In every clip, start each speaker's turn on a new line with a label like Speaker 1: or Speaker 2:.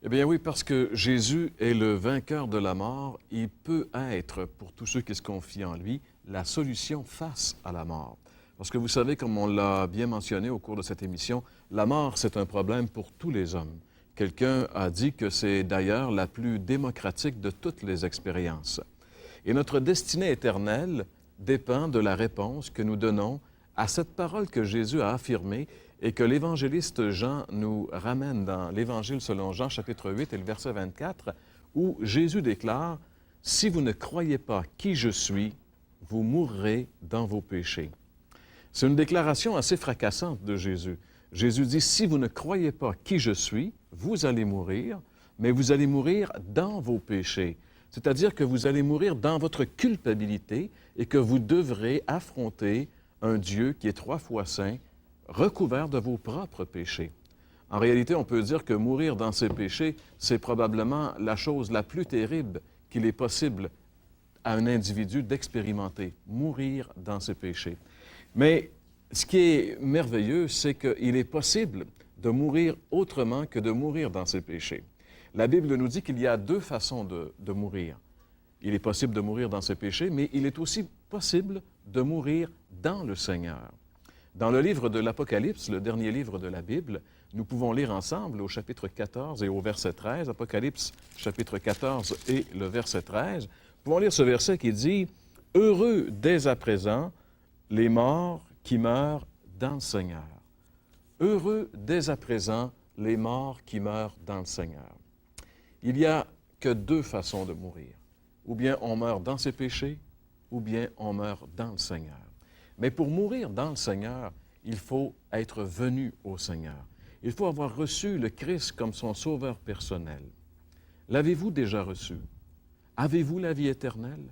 Speaker 1: Eh bien oui, parce que Jésus est le vainqueur de la mort, il peut être, pour tous ceux qui se confient en lui, la solution face à la mort. Parce que vous savez, comme on l'a bien mentionné au cours de cette émission, la mort, c'est un problème pour tous les hommes. Quelqu'un a dit que c'est d'ailleurs la plus démocratique de toutes les expériences. Et notre destinée éternelle dépend de la réponse que nous donnons à cette parole que Jésus a affirmée et que l'évangéliste Jean nous ramène dans l'Évangile selon Jean, chapitre 8 et le verset 24, où Jésus déclare « Si vous ne croyez pas qui je suis, vous mourrez dans vos péchés. » C'est une déclaration assez fracassante de Jésus. Jésus dit « Si vous ne croyez pas qui je suis, vous allez mourir, mais vous allez mourir dans vos péchés. » C'est-à-dire que vous allez mourir dans votre culpabilité et que vous devrez affronter un Dieu qui est 3 fois saint, recouvert de vos propres péchés. En réalité, on peut dire que mourir dans ses péchés, c'est probablement la chose la plus terrible qu'il est possible à un individu d'expérimenter, mourir dans ses péchés. Mais ce qui est merveilleux, c'est qu'il est possible de mourir autrement que de mourir dans ses péchés. La Bible nous dit qu'il y a 2 façons de mourir. Il est possible de mourir dans ses péchés, mais il est aussi possible de mourir dans le Seigneur. Dans le livre de l'Apocalypse, le dernier livre de la Bible, nous pouvons lire ensemble au chapitre 14 et au verset 13, Apocalypse chapitre 14 et le verset 13, nous pouvons lire ce verset qui dit « Heureux dès à présent les morts qui meurent dans le Seigneur. » Heureux dès à présent les morts qui meurent dans le Seigneur. Il n'y a que 2 façons de mourir. Ou bien on meurt dans ses péchés, ou bien on meurt dans le Seigneur. Mais pour mourir dans le Seigneur, il faut être venu au Seigneur. Il faut avoir reçu le Christ comme son sauveur personnel. L'avez-vous déjà reçu? Avez-vous la vie éternelle?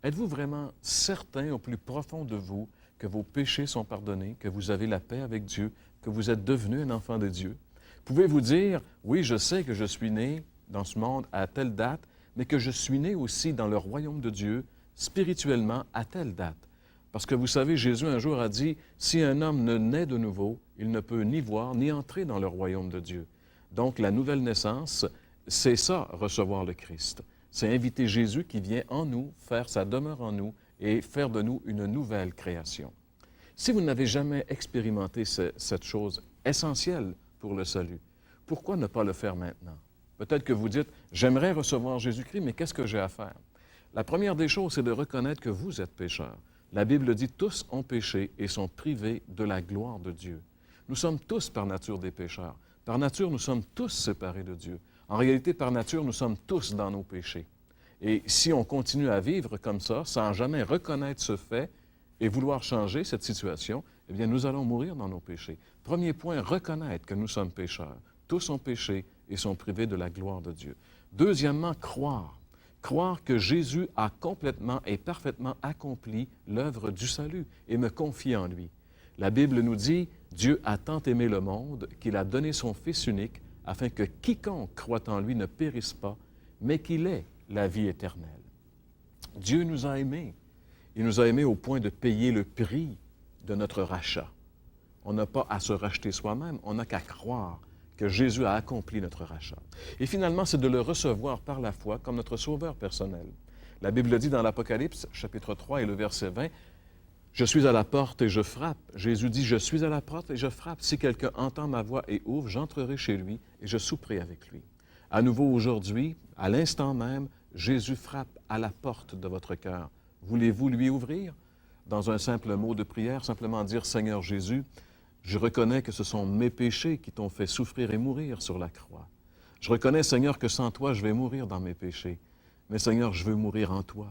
Speaker 1: Êtes-vous vraiment certain au plus profond de vous que vos péchés sont pardonnés, que vous avez la paix avec Dieu, que vous êtes devenu un enfant de Dieu? Pouvez-vous dire, oui, je sais que je suis né dans ce monde à telle date, mais que je suis né aussi dans le royaume de Dieu, spirituellement, à telle date? Parce que vous savez, Jésus un jour a dit, si un homme ne naît de nouveau, il ne peut ni voir ni entrer dans le royaume de Dieu. Donc la nouvelle naissance, c'est ça, recevoir le Christ. C'est inviter Jésus qui vient en nous, faire sa demeure en nous et faire de nous une nouvelle création. Si vous n'avez jamais expérimenté cette chose essentielle pour le salut, pourquoi ne pas le faire maintenant? Peut-être que vous dites, j'aimerais recevoir Jésus-Christ, mais qu'est-ce que j'ai à faire? La première des choses, c'est de reconnaître que vous êtes pécheur. La Bible dit, tous ont péché et sont privés de la gloire de Dieu. Nous sommes tous par nature des pécheurs. Par nature, nous sommes tous séparés de Dieu. En réalité, par nature, nous sommes tous dans nos péchés. Et si on continue à vivre comme ça, sans jamais reconnaître ce fait et vouloir changer cette situation, eh bien, nous allons mourir dans nos péchés. Premier point, reconnaître que nous sommes pécheurs. Tous ont péché et sont privés de la gloire de Dieu. Deuxièmement, croire. Croire que Jésus a complètement et parfaitement accompli l'œuvre du salut et me confier en lui. La Bible nous dit, Dieu a tant aimé le monde qu'il a donné son Fils unique afin que quiconque croit en lui ne périsse pas, mais qu'il ait la vie éternelle. Dieu nous a aimés. Il nous a aimés au point de payer le prix de notre rachat. On n'a pas à se racheter soi-même, on n'a qu'à croire que Jésus a accompli notre rachat. Et finalement, c'est de le recevoir par la foi comme notre sauveur personnel. La Bible dit dans l'Apocalypse, chapitre 3 et le verset 20, « Je suis à la porte et je frappe. » Jésus dit, « Je suis à la porte et je frappe. Si quelqu'un entend ma voix et ouvre, j'entrerai chez lui et je souperai avec lui. » À nouveau aujourd'hui, à l'instant même, Jésus frappe à la porte de votre cœur. Voulez-vous lui ouvrir? Dans un simple mot de prière, simplement dire, « Seigneur Jésus, je reconnais que ce sont mes péchés qui t'ont fait souffrir et mourir sur la croix. Je reconnais, Seigneur, que sans toi, je vais mourir dans mes péchés. Mais Seigneur, je veux mourir en toi.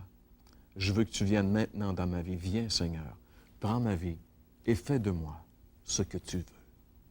Speaker 1: Je veux que tu viennes maintenant dans ma vie. Viens, Seigneur, prends ma vie et fais de moi ce que tu veux. »